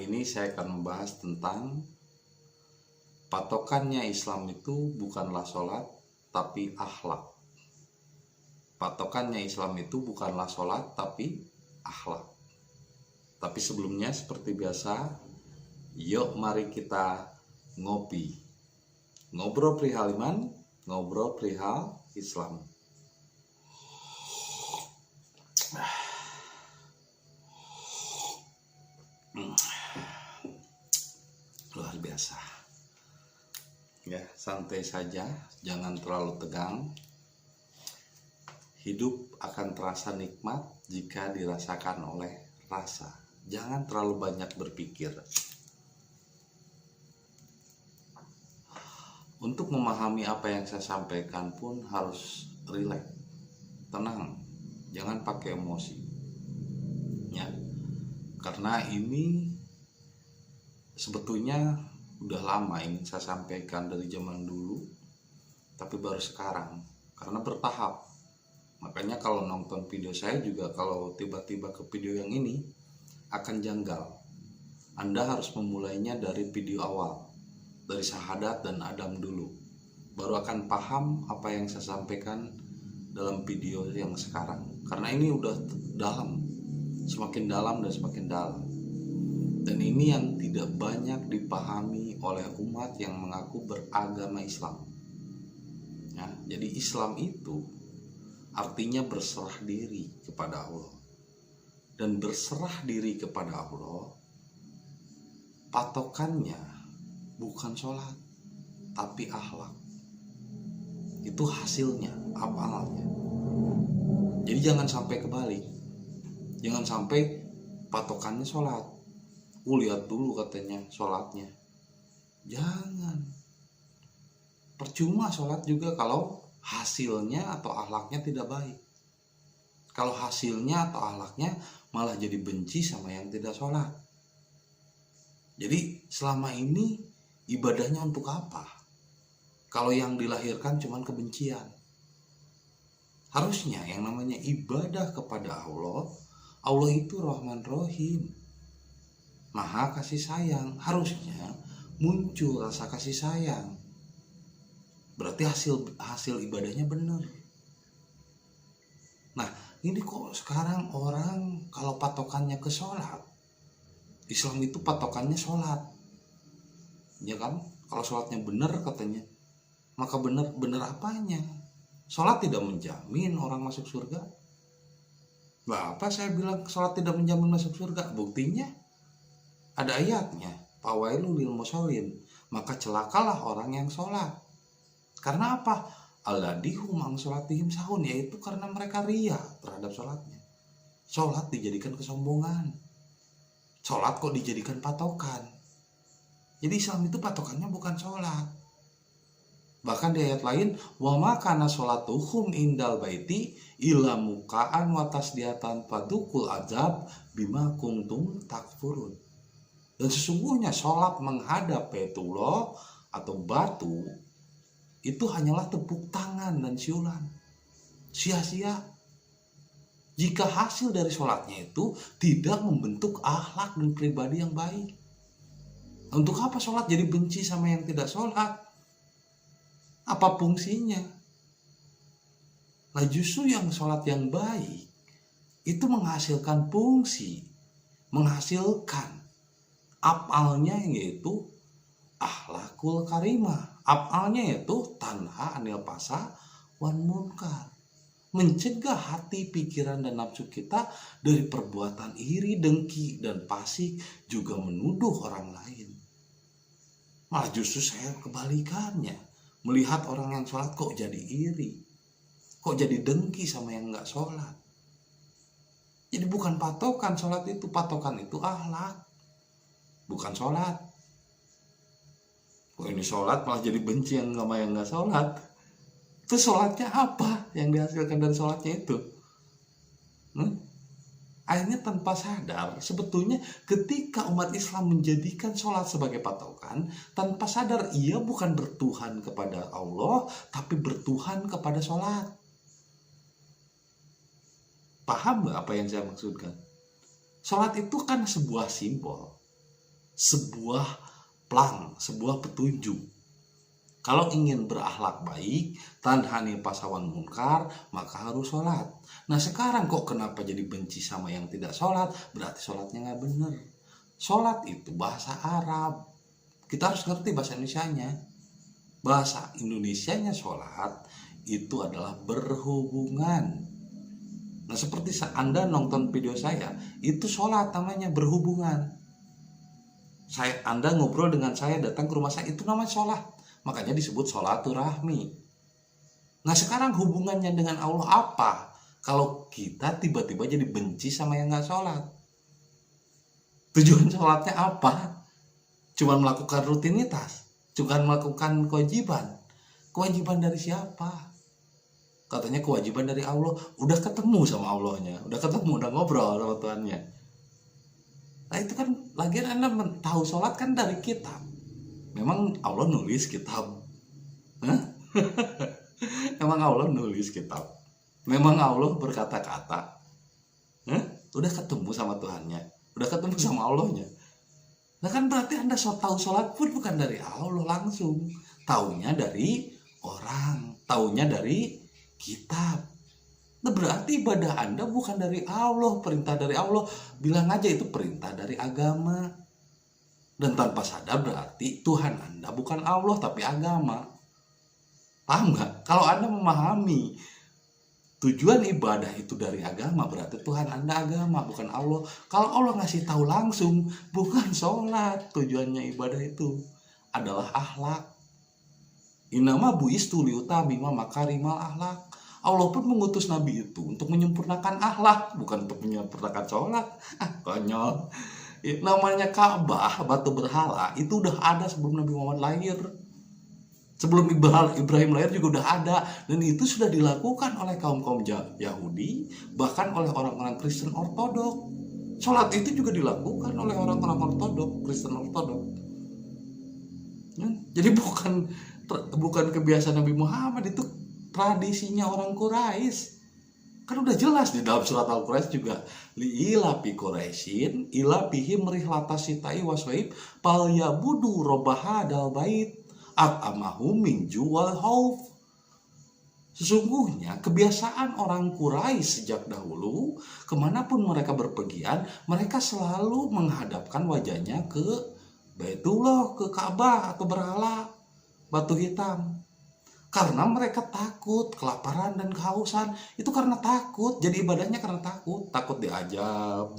ini saya akan membahas tentang patokannya Islam itu bukanlah sholat tapi akhlak. Patokannya Islam itu bukanlah sholat tapi akhlak. Tapi sebelumnya seperti biasa, yuk mari kita ngopi. Ngobrol perihal iman, ngobrol perihal Islam. Luar biasa. Ya, santai saja, jangan terlalu tegang. Hidup akan terasa nikmat jika dirasakan oleh rasa. Jangan terlalu banyak berpikir. Untuk memahami apa yang saya sampaikan pun harus rileks, tenang, jangan pakai emosi. Ya, karena ini sebetulnya udah lama ingin saya sampaikan dari zaman dulu, tapi baru sekarang karena bertahap. Makanya kalau nonton video saya juga, kalau tiba-tiba ke video yang ini akan janggal. Anda harus memulainya dari video awal, dari syahadat dan Adam dulu, baru akan paham apa yang saya sampaikan dalam video yang sekarang. Karena ini udah dalam, semakin dalam dan semakin dalam. Dan ini yang tidak banyak dipahami oleh umat yang mengaku beragama Islam. Ya, jadi Islam itu artinya berserah diri kepada Allah. Dan berserah diri kepada Allah, patokannya bukan sholat, tapi akhlak. Itu hasilnya, amalnya. Jadi jangan sampai kebalik. Jangan sampai patokannya sholat. Lihat dulu katanya sholatnya. Jangan. Percuma sholat juga kalau hasilnya atau akhlaknya tidak baik. Kalau hasilnya atau akhlaknya malah jadi benci sama yang tidak sholat. Jadi selama ini ibadahnya untuk apa? Kalau yang dilahirkan cuma kebencian. Harusnya yang namanya ibadah kepada Allah, Allah itu Rahman Rahim, Maha kasih sayang. Harusnya muncul rasa kasih sayang. Berarti hasil ibadahnya benar. Nah, ini kok sekarang orang kalau patokannya ke sholat, Islam itu patokannya sholat, ya kan? Kalau sholatnya benar katanya, maka benar apanya? Sholat tidak menjamin orang masuk surga. Apa saya bilang sholat tidak menjamin masuk surga? Buktinya ada ayatnya, fawailul lil musholin, maka celakalah orang yang sholat. Karena apa? Alladihum ang sholatihim sahun, yaitu karena mereka ria terhadap sholatnya. Sholat dijadikan kesombongan. Sholat kok dijadikan patokan. Jadi Islam itu patokannya bukan sholat. Bahkan di ayat lain, wa ma kana sholatuhum indal baiti illa mukaan wa tasdiyatan fadukul azab bima kuntum takfurun. Dan sesungguhnya sholat menghadap Baitullah atau batu itu hanyalah tepuk tangan dan siulan, sia-sia. Jika hasil dari sholatnya itu tidak membentuk akhlak dan pribadi yang baik. Untuk apa sholat jadi benci sama yang tidak sholat? Apa fungsinya? Nah, justru yang sholat yang baik itu menghasilkan fungsi, menghasilkan afalnya, yaitu akhlakul karimah. Afalnya yaitu tanha anil fasa wan munkar, mencegah hati, pikiran, dan nafsu kita dari perbuatan iri, dengki, dan fasik, juga menuduh orang lain. Malah justru saya kebalikannya, melihat orang yang sholat kok jadi iri, kok jadi dengki sama yang gak sholat. Jadi bukan patokan sholat itu, patokan itu akhlak, bukan sholat. Kok ini sholat malah jadi benci yang sama yang gak sholat. Itu sholatnya apa yang dihasilkan dari sholatnya itu? Akhirnya tanpa sadar, sebetulnya ketika umat Islam menjadikan sholat sebagai patokan, tanpa sadar ia bukan bertuhan kepada Allah, tapi bertuhan kepada sholat. Paham gak apa yang saya maksudkan? Sholat itu kan sebuah simbol. sebuah plang, sebuah petunjuk. Kalau ingin berakhlak baik, tanhani pasawan munkar, maka harus sholat. Nah sekarang kok kenapa jadi benci sama yang tidak sholat? Berarti sholatnya nggak bener. Sholat itu bahasa Arab. Kita harus ngerti bahasa Indonesianya. Bahasa Indonesianya sholat itu adalah berhubungan. Nah seperti Anda nonton video saya, itu sholat namanya, berhubungan. Anda ngobrol dengan saya, datang ke rumah saya, itu namanya sholat. Makanya disebut sholaturahmi. Nah sekarang hubungannya dengan Allah apa? Kalau kita tiba-tiba jadi benci sama yang gak sholat. Tujuan sholatnya apa? Cuma melakukan rutinitas, cuma melakukan kewajiban. Kewajiban dari siapa? Katanya kewajiban dari Allah. Udah ketemu sama Allahnya, udah ketemu, udah ngobrol sama Tuhannya. Nah itu kan lagian Anda tahu sholat kan dari kitab. Memang Allah nulis kitab? Hah? Memang Allah nulis kitab? Memang Allah berkata-kata? Hah? Udah ketemu sama Tuhannya, udah ketemu sama Allahnya. Nah kan berarti Anda tahu sholat pun bukan dari Allah langsung, taunya dari orang, taunya dari kitab. Nah berarti ibadah Anda bukan dari Allah, perintah dari Allah. Bilang aja itu perintah dari agama. Dan tanpa sadar berarti Tuhan Anda bukan Allah tapi agama. Paham nggak? Kalau Anda memahami tujuan ibadah itu dari agama, berarti Tuhan Anda agama bukan Allah. Kalau Allah ngasih tahu langsung, bukan sholat tujuannya ibadah itu, adalah akhlak. Innama bu'istu liutamima makarimal akhlak. Allah pun mengutus Nabi itu untuk menyempurnakan akhlak, bukan untuk menyempurnakan sholat. Konyol. Namanya Ka'bah, batu berhala, itu udah ada sebelum Nabi Muhammad lahir. Sebelum Ibrahim lahir juga udah ada. Dan itu sudah dilakukan oleh kaum-kaum Yahudi, bahkan oleh orang-orang Kristen Ortodok. Sholat itu juga dilakukan oleh orang-orang Ortodok, Kristen Ortodok. Jadi bukan kebiasaan Nabi Muhammad, itu tradisinya orang Quraisy. Kan udah jelas di dalam surat Al-Quraisy juga, li'ilafi Quraisyin ilafihim rihlatasita'i waswaib pal yabudu robahadal bait at'amahum min juwal hauf. Sesungguhnya kebiasaan orang Quraisy sejak dahulu, kemanapun mereka berpergian, mereka selalu menghadapkan wajahnya ke Baitullah, ke Ka'bah atau berhala batu hitam. Karena mereka takut kelaparan dan kehausan. Itu karena takut. Jadi ibadahnya karena takut. Takut diajab.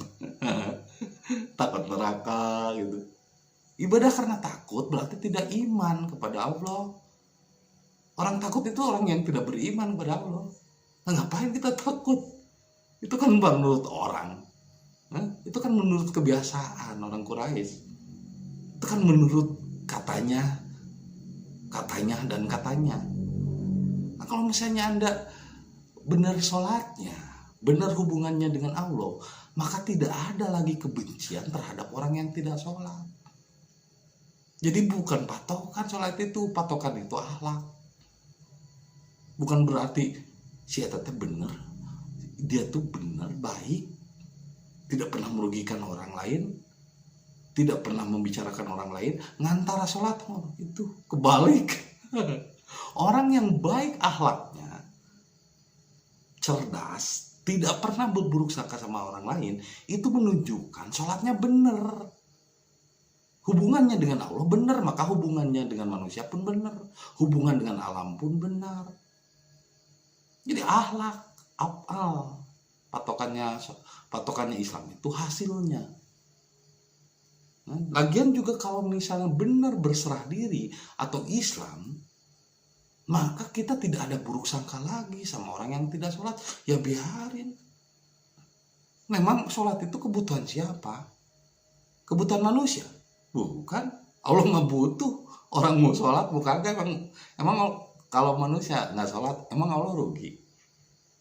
Takut neraka gitu. Ibadah karena takut berarti tidak iman kepada Allah. Orang takut itu orang yang tidak beriman kepada Allah. Nah, ngapain kita takut? Itu kan menurut orang. Itu kan menurut kebiasaan orang Quraisy. Itu kan menurut katanya dan katanya. Nah, kalau misalnya Anda benar sholatnya, benar hubungannya dengan Allah, maka tidak ada lagi kebencian terhadap orang yang tidak sholat. Jadi bukan patokan sholat itu, patokan itu akhlak. Bukan berarti si eta teh bener, dia tuh bener, baik, tidak pernah merugikan orang lain, tidak pernah membicarakan orang lain, ngantara sholat itu kebalik. Orang yang baik akhlaknya, cerdas, tidak pernah berburuk sangka sama orang lain, itu menunjukkan sholatnya benar. Hubungannya dengan Allah benar, maka hubungannya dengan manusia pun benar. Hubungan dengan alam pun benar. Jadi akhlak, af'al, patokannya Islam itu hasilnya. Lagian juga kalau misalnya benar berserah diri atau Islam, maka kita tidak ada buruk sangka lagi sama orang yang tidak sholat. Ya biarin. Memang sholat itu kebutuhan siapa? Kebutuhan manusia? Bukan. Allah nggak butuh orang mau sholat, bukan. Emang kalau manusia nggak sholat, emang Allah rugi?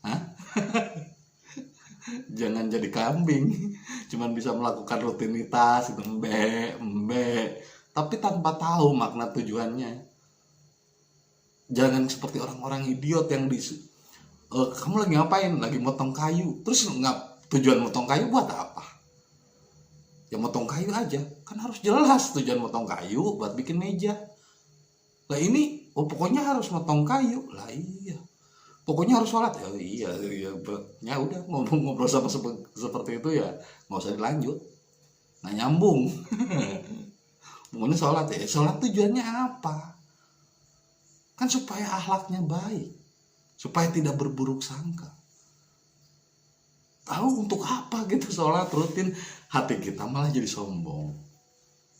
Hah? Jangan jadi kambing, cuman bisa melakukan rutinitas itu tapi tanpa tahu makna tujuannya. Jangan seperti orang-orang idiot yang kamu lagi ngapain? Lagi motong kayu. Terus tujuan motong kayu buat apa? Ya motong kayu aja, kan harus jelas tujuan motong kayu buat bikin meja. Lah ini, pokoknya harus motong kayu. Lah iya. Pokoknya harus sholat. Ya iya, iya. Ya udah ngobrol sama seperti itu ya nggak usah dilanjut. Nggak nyambung. Pokoknya sholat ya. Sholat tujuannya apa? Kan supaya akhlaknya baik. Supaya tidak berburuk sangka. Tahu untuk apa gitu sholat rutin, hati kita malah jadi sombong,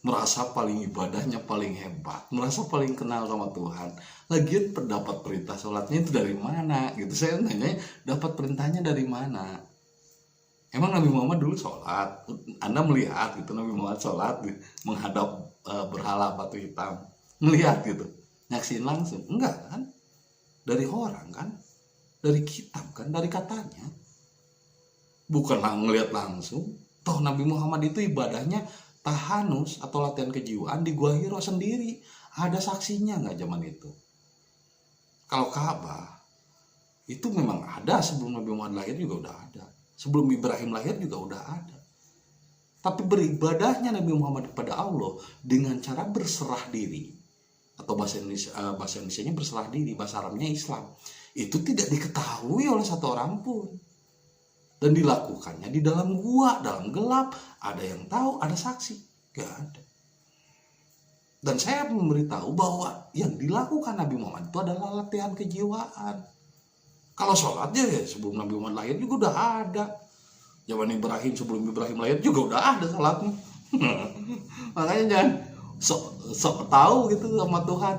merasa paling ibadahnya paling hebat, merasa paling kenal sama Tuhan. Lagian pendapat perintah sholatnya itu dari mana gitu. Saya nanya, dapat perintahnya dari mana? Emang Nabi Muhammad dulu sholat? Anda melihat gitu Nabi Muhammad sholat menghadap berhala batu hitam, melihat gitu, nyaksin langsung? Enggak kan? Dari orang kan, dari kitab kan, dari katanya. Bukanlah ngelihat langsung. Toh Nabi Muhammad itu ibadahnya tahanus atau latihan kejiwaan di Gua Hiro sendiri. Ada saksinya nggak zaman itu? Kalau Ka'bah itu memang ada sebelum Nabi Muhammad lahir juga udah ada. Sebelum Ibrahim lahir juga udah ada. Tapi beribadahnya Nabi Muhammad kepada Allah dengan cara berserah diri, atau bahasa Indonesianya berserah diri, bahasa Arabnya Islam, itu tidak diketahui oleh satu orang pun. Dan dilakukannya di dalam gua, dalam gelap. Ada yang tahu, ada saksi. Gak ada. Dan saya memberitahu bahwa yang dilakukan Nabi Muhammad itu adalah latihan kejiwaan. Kalau sholatnya ya sebelum Nabi Muhammad lahir juga udah ada. Zaman Ibrahim, sebelum Ibrahim lahir juga udah ada sholatnya. Makanya jangan sok tahu gitu sama Tuhan.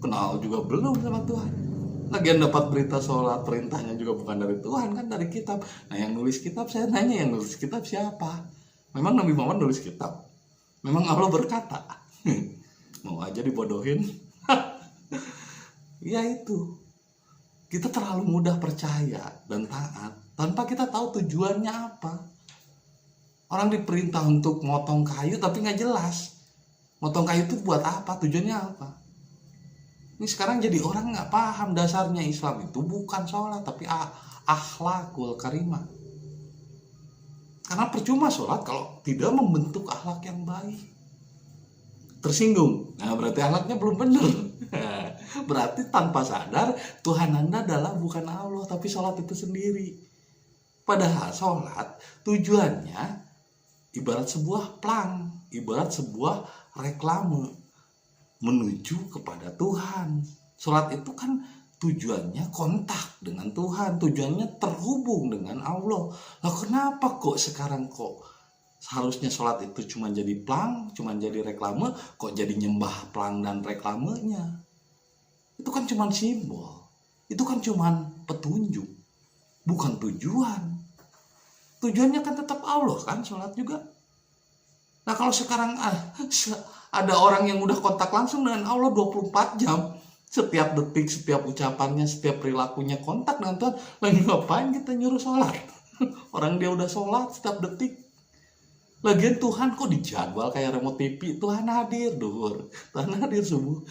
Kenal juga belum sama Tuhan. Lagian dapat berita sholat, perintahnya juga bukan dari Tuhan kan, dari kitab. Nah yang nulis kitab, saya nanya yang nulis kitab siapa? Memang Nabi Muhammad nulis kitab? Memang Allah berkata? Mau aja dibodohin. Ya itu, kita terlalu mudah percaya dan taat tanpa kita tahu tujuannya apa. Orang diperintah untuk motong kayu tapi nggak jelas. Motong kayu itu buat apa? Tujuannya apa? Ini sekarang jadi orang nggak paham dasarnya Islam itu bukan sholat tapi akhlakul karimah. Karena percuma sholat kalau tidak membentuk akhlak yang baik. Tersinggung, nah berarti akhlaknya belum benar. Berarti tanpa sadar Tuhan Anda adalah bukan Allah tapi sholat itu sendiri. Padahal sholat tujuannya ibarat sebuah plang, ibarat sebuah reklame menuju kepada Tuhan. Sholat itu kan tujuannya kontak dengan Tuhan, tujuannya terhubung dengan Allah. Lah kenapa kok sekarang kok seharusnya sholat itu cuma jadi plang, cuma jadi reklame, kok jadi nyembah plang dan reklamenya? Itu kan cuma simbol, itu kan cuma petunjuk, bukan tujuan. Tujuannya kan tetap Allah kan sholat juga. Nah kalau sekarang ada orang yang udah kontak langsung dengan Allah 24 jam, setiap detik, setiap ucapannya, setiap perilakunya kontak dengan Tuhan, lagi ngapain kita nyuruh sholat? Orang dia udah sholat setiap detik. Lagian Tuhan kok dijadwal kayak remote TV, Tuhan hadir duhur, Tuhan hadir subuh.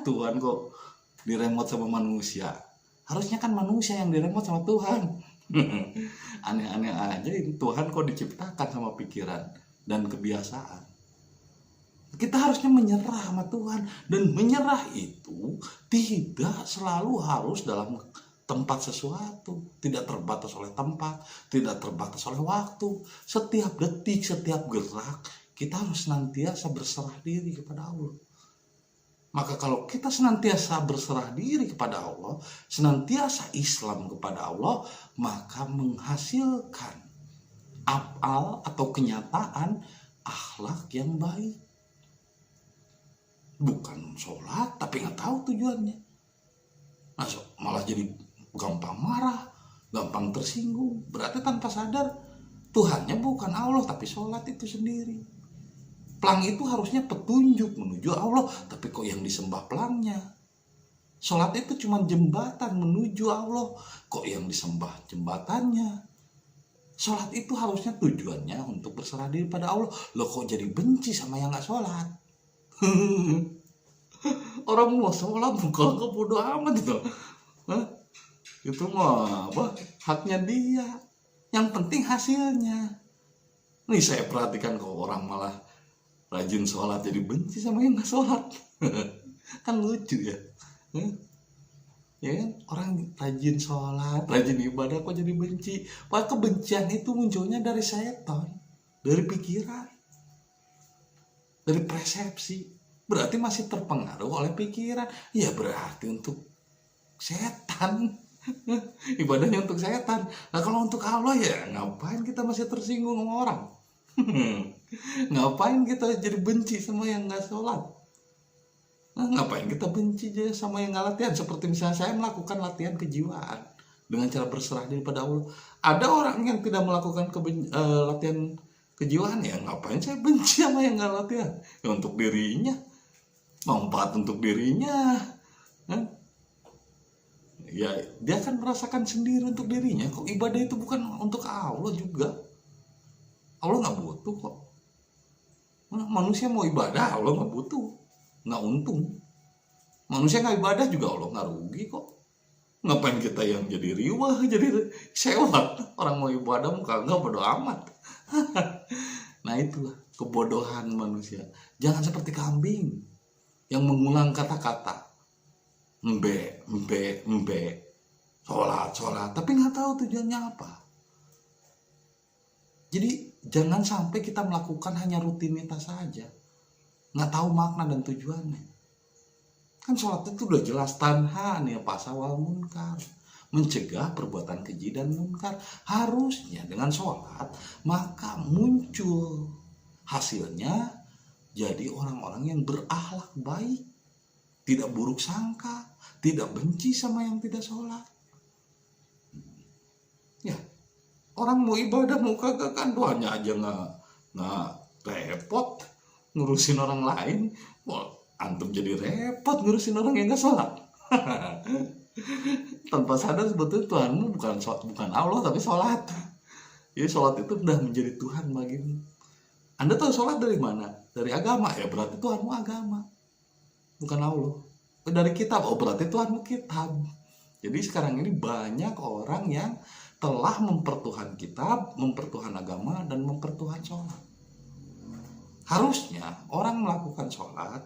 Tuhan kok diremote sama manusia. Harusnya kan manusia yang diremote sama Tuhan. Aneh-aneh aja ini, Tuhan kok diciptakan sama pikiran dan kebiasaan. Kita harusnya menyerah sama Tuhan. Dan menyerah itu tidak selalu harus dalam tempat sesuatu. Tidak terbatas oleh tempat, tidak terbatas oleh waktu. Setiap detik, setiap gerak, kita harus senantiasa berserah diri kepada Allah. Maka kalau kita senantiasa berserah diri kepada Allah, senantiasa Islam kepada Allah, maka menghasilkan afal atau kenyataan akhlak yang baik. Bukan sholat tapi nggak tahu tujuannya. Nah, malah jadi gampang marah, gampang tersinggung. Berarti tanpa sadar Tuhannya bukan Allah tapi sholat itu sendiri. Plang itu harusnya petunjuk menuju Allah, tapi kok yang disembah plangnya? Sholat itu cuma jembatan menuju Allah, kok yang disembah jembatannya? Sholat itu harusnya tujuannya untuk berserah diri pada Allah. Loh kok jadi benci sama yang gak sholat? Orang mau sholat bukan bodo amat gitu. Itu mah apa? Haknya dia. Yang penting hasilnya. Nih saya perhatikan kok orang malah rajin sholat jadi benci sama yang nggak sholat. Kan lucu ya. Ya kan, orang rajin sholat, rajin ibadah kok jadi benci. Padahal kebencian itu munculnya dari setan, dari pikiran, dari persepsi. Berarti masih terpengaruh oleh pikiran. Ya berarti untuk setan. Ibadahnya untuk setan. Nah kalau untuk Allah ya ngapain kita masih tersinggung sama orang? Ngapain kita jadi benci sama yang nggak sholat? Ngapain kita benci aja sama yang nggak latihan? Seperti misalnya saya melakukan latihan kejiwaan dengan cara berserah diri pada Allah. Ada orang yang tidak melakukan latihan kejiwaan, ya ngapain saya benci sama yang nggak latihan? Ya untuk dirinya, manfaat untuk dirinya. Ya dia akan merasakan sendiri untuk dirinya. Kok ibadah itu bukan untuk Allah juga? Allah nggak butuh kok. Manusia mau ibadah, Allah nggak butuh, nggak untung. Manusia nggak ibadah juga Allah nggak rugi kok. Ngapain kita yang jadi riwah, jadi sewa? Orang mau ibadah muka nggak, bodo amat. Nah itulah kebodohan manusia. Jangan seperti kambing yang mengulang kata-kata embe, sholat, tapi nggak tahu tujuannya apa. Jadi jangan sampai kita melakukan hanya rutinitas saja, nggak tahu makna dan tujuannya. Kan sholat itu udah jelas tanha nih pasawal munkar, mencegah perbuatan keji dan munkar. Harusnya dengan sholat maka muncul hasilnya jadi orang-orang yang berakhlak baik, tidak buruk sangka, tidak benci sama yang tidak sholat. Ya, orang mau ibadah mau kagak kan doanya aja nggak repot ngurusin orang lain. Wah, antum jadi repot ngurusin orang yang nggak sholat. Tanpa sadar sebetulnya Tuhanmu bukan Allah tapi sholat. Jadi sholat itu udah menjadi Tuhan bagimu. Anda tahu sholat dari mana? Dari agama, ya berarti Tuhanmu agama, bukan Allah. Dari kitab, oh berarti Tuhanmu kitab. Jadi sekarang ini banyak orang yang telah mempertuhan kitab, mempertuhan agama, dan mempertuhan sholat. Harusnya orang melakukan sholat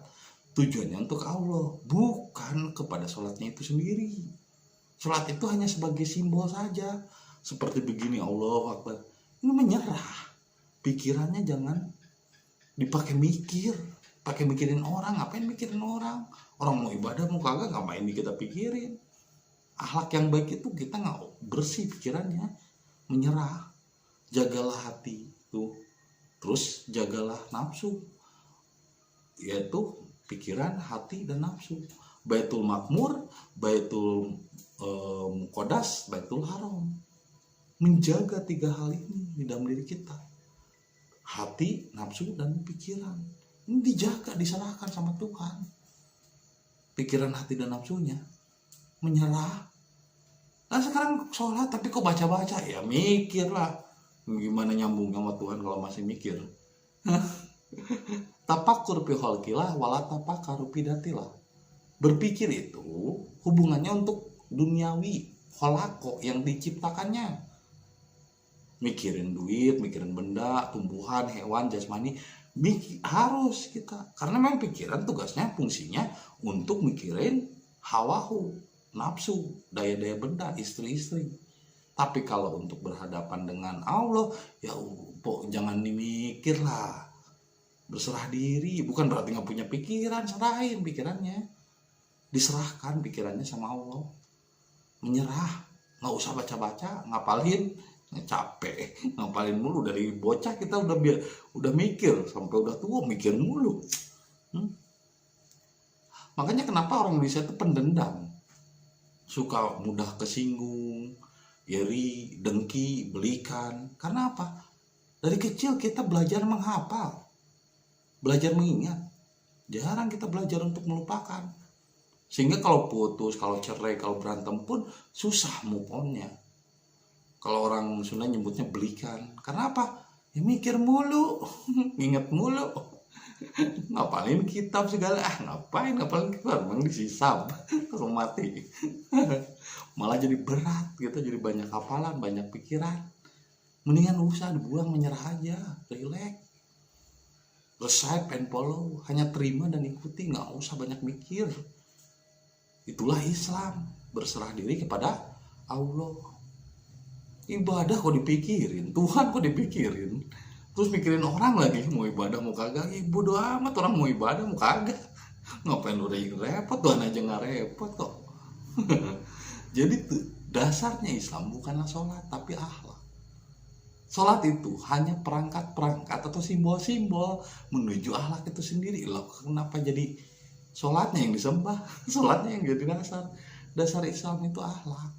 tujuannya untuk Allah, bukan kepada sholatnya itu sendiri. Sholat itu hanya sebagai simbol saja. Seperti begini, Allahu Akbar. Ini menyerah. Pikirannya jangan dipakai mikir, pakai mikirin orang. Ngapain mikirin orang? Orang mau ibadah mau kagak, ngapain kita pikirin? Akhlak yang baik itu kita nggak bersih pikirannya, menyerah. Jagalah hati tuh, terus jagalah nafsu, yaitu pikiran, hati, dan nafsu. Baitul Makmur, Baitul Muqaddas, Baitul Haram. Menjaga 3 hal ini di dalam diri kita. Hati, nafsu, dan pikiran. Ini dijaga, diserahkan sama Tuhan. Pikiran, hati, dan nafsunya menyerah. Nah sekarang sholat tapi kok baca-baca, ya mikirlah. Gimana nyambung sama Tuhan kalau masih mikir? Tapakur fi khalqillah wala tafakkaru fi datillah. Berpikir itu hubungannya untuk duniawi, kholako yang diciptakannya. Mikirin duit, mikirin benda, tumbuhan, hewan, jasmani, harus kita. Karena memang pikiran tugasnya, fungsinya untuk mikirin hawahu, nafsu, daya-daya benda, istri-istri. Tapi kalau untuk berhadapan dengan Allah, ya jangan dimikir lah. Berserah diri, bukan berarti nggak punya pikiran, serahin pikirannya. Diserahkan pikirannya sama Allah. Menyerah, nggak usah baca-baca, ngapalin, capek, ngapalin mulu. Dari bocah kita udah mikir, sampai udah tua mikir mulu. Makanya kenapa orang Indonesia itu pendendam, suka mudah kesinggung, iri, dengki, belikan. Karena apa? Dari kecil kita belajar menghafal, belajar mengingat. Jarang kita belajar untuk melupakan. Sehingga kalau putus, kalau cerai, kalau berantem pun susah move on-nya. Kalau orang Sunda nyebutnya belikan. Karena apa? Ya mikir mulu, inget mulu. Ngapalin kitab segala, ngapain ngapalin kitab, emang disisap kalau mati. Malah jadi berat gitu, jadi banyak hafalan, banyak pikiran. Mendingan usah dibuang, menyerah aja, relax, recite and follow, hanya terima dan ikuti, nggak usah banyak mikir. Itulah Islam, berserah diri kepada Allah. Ibadah kok dipikirin, Tuhan kok dipikirin, terus mikirin orang lagi mau ibadah mau kagak. Bodo amat orang mau ibadah mau kagak, ngapain lu repot, Tuhan aja nggak repot kok. Jadi dasarnya Islam bukanlah sholat tapi akhlak. Sholat itu hanya perangkat-perangkat atau simbol-simbol menuju akhlak itu sendiri. Loh, kenapa jadi sholatnya yang disembah, sholatnya yang jadi dasar? Dasar Islam itu akhlak.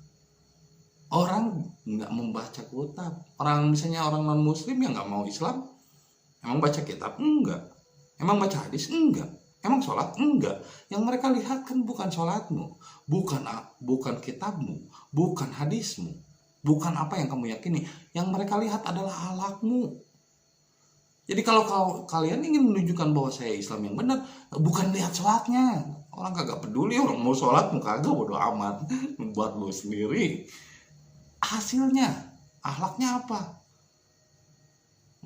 Orang nggak membaca kitab. Orang misalnya orang non Muslim yang nggak mau Islam, emang baca kitab? Enggak. Emang baca hadis? Enggak. Emang sholat? Enggak. Yang mereka lihat kan bukan sholatmu, bukan kitabmu, bukan hadismu, bukan apa yang kamu yakini. Yang mereka lihat adalah akhlakmu. Jadi kalau kalian ingin menunjukkan bahwa saya Islam yang benar, bukan lihat sholatnya. Orang kagak peduli, orang mau sholat mau kagak, bodo amat. Buat lu sendiri. Hasilnya, akhlaknya apa?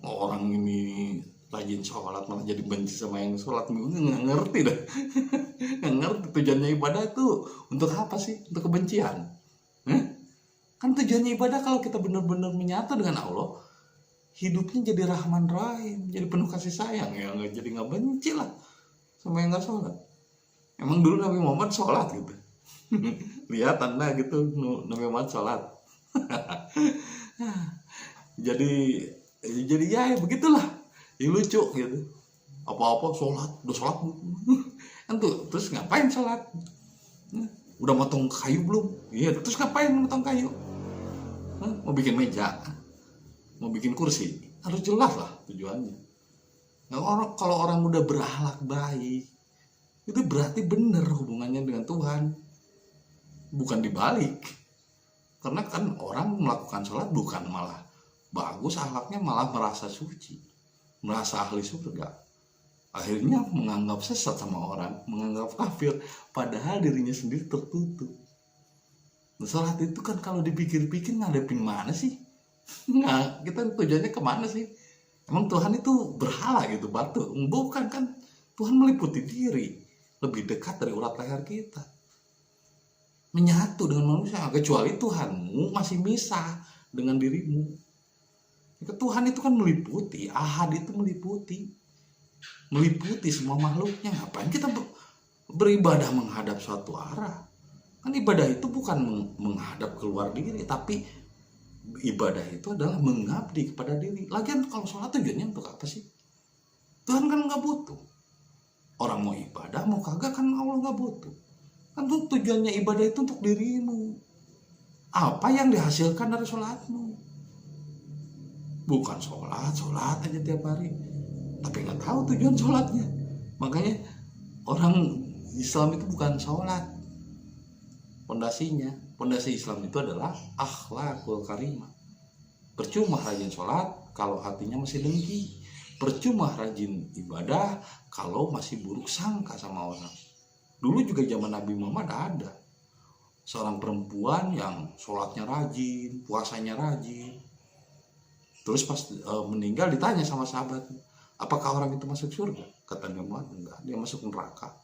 Orang ini rajin sholat malah jadi benci sama yang sholat, nggak ngerti dah. Nggak ngerti tujuannya ibadah itu untuk apa sih? Untuk kebencian? Kan tujuannya ibadah kalau kita benar-benar menyatu dengan Allah, hidupnya jadi rahman rahim, jadi penuh kasih sayang, ya nggak jadi nggak benci lah sama yang nggak sholat. Emang dulu Nabi Muhammad sholat gitu? Lihat anda gitu Nabi Muhammad sholat. jadi ya begitulah, yang lucu gitu. Apa-apa sholat, udah sholat kan tuh, terus ngapain sholat? Udah motong kayu belum? Iya, terus ngapain motong kayu? Mau bikin meja, mau bikin kursi, harus jelas lah tujuannya. Nah, kalau orang udah berakhlak baik, itu berarti bener hubungannya dengan Tuhan, bukan dibalik. Karena kan orang melakukan sholat bukan malah bagus akhlaknya, malah merasa suci, merasa ahli surga. Akhirnya menganggap sesat sama orang, menganggap kafir, padahal dirinya sendiri tertutup. Nah, sholat itu kan kalau dipikir-pikir ngadepin mana sih? Nah, kita tujuannya kemana sih? Emang Tuhan itu berhala gitu, batu? Bukan kan, Tuhan meliputi diri, lebih dekat dari urat leher kita, menyatu dengan manusia. Kecuali Tuhanmu masih misah dengan dirimu. Tuhan itu kan meliputi, ahad itu meliputi semua makhluknya. Ngapain kita beribadah menghadap suatu arah? Kan ibadah itu bukan menghadap keluar diri, tapi ibadah itu adalah mengabdi kepada diri. Lagian kalau sholat tujuannya untuk apa sih? Tuhan kan nggak butuh. Orang mau ibadah mau kagak kan Allah nggak butuh. Kan tujuannya ibadah itu untuk dirimu. Apa yang dihasilkan dari sholatmu? Bukan sholat aja tiap hari, tapi nggak tahu tujuan sholatnya. Makanya orang Islam itu bukan sholat. Pondasi Islam itu adalah akhlakul karimah. Percuma rajin sholat kalau hatinya masih dengki. Percuma rajin ibadah kalau masih buruk sangka sama orang. Dulu juga zaman Nabi Muhammad ada seorang perempuan yang sholatnya rajin, puasanya rajin. Terus pas meninggal ditanya sama sahabatnya, apakah orang itu masuk surga? Kata Nabi Muhammad, enggak, dia masuk neraka.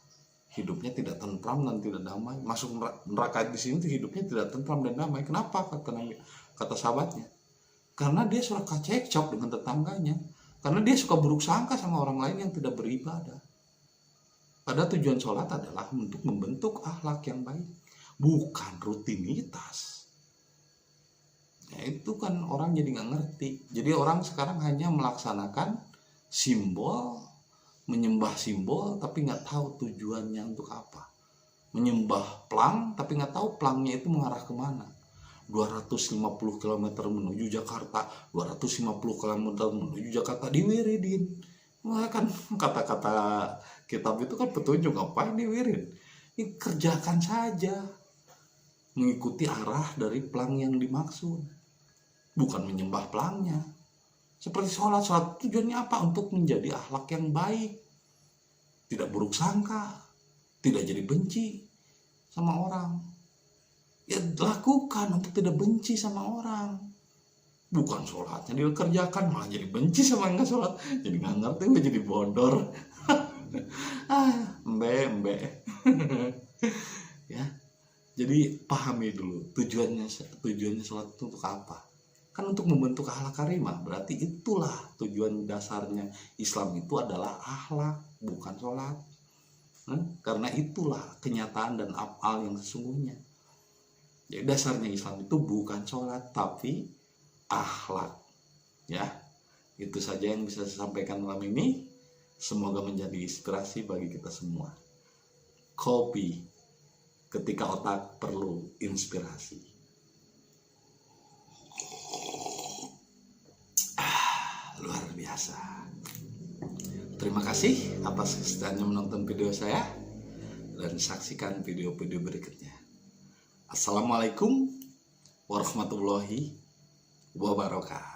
Hidupnya tidak tentram dan tidak damai. Masuk neraka di sini hidupnya tidak tentram dan damai. Kenapa? Kata sahabatnya, karena dia suka cekcok dengan tetangganya. Karena dia suka buruk sangka sama orang lain yang tidak beribadah. Pada tujuan sholat adalah untuk membentuk akhlak yang baik, bukan rutinitas. Ya, itu kan orang jadi nggak ngerti. Jadi orang sekarang hanya melaksanakan simbol, menyembah simbol, tapi nggak tahu tujuannya untuk apa. Menyembah plang, tapi nggak tahu plangnya itu mengarah kemana. 250 km menuju Jakarta, 250 km menuju Jakarta, diwiridin. Wah, kan kata-kata kitab itu kan petunjuk, ngapain diwirid? Ini kerjakan saja, mengikuti arah dari plang yang dimaksud, bukan menyembah plangnya. Seperti sholat tujuannya apa? Untuk menjadi akhlak yang baik, tidak buruk sangka, tidak jadi benci sama orang. Ya lakukan untuk tidak benci sama orang, bukan sholatnya dikerjakan, malah jadi benci sama yang nggak sholat, jadi nggak ngerti, gue jadi bodor. Embe ya. Jadi pahami dulu tujuannya sholat itu untuk apa. Kan untuk membentuk akhlak karimah. Berarti itulah tujuan dasarnya Islam itu adalah akhlak, bukan sholat. Karena itulah kenyataan dan afal yang sesungguhnya. Jadi dasarnya Islam itu bukan sholat tapi akhlak. Ya, itu saja yang bisa saya sampaikan malam ini. Semoga menjadi inspirasi bagi kita semua. Kopi ketika otak perlu inspirasi. Luar biasa. Terima kasih atas kesediaannya menonton video saya dan saksikan video-video berikutnya. Assalamualaikum warahmatullahi wabarakatuh.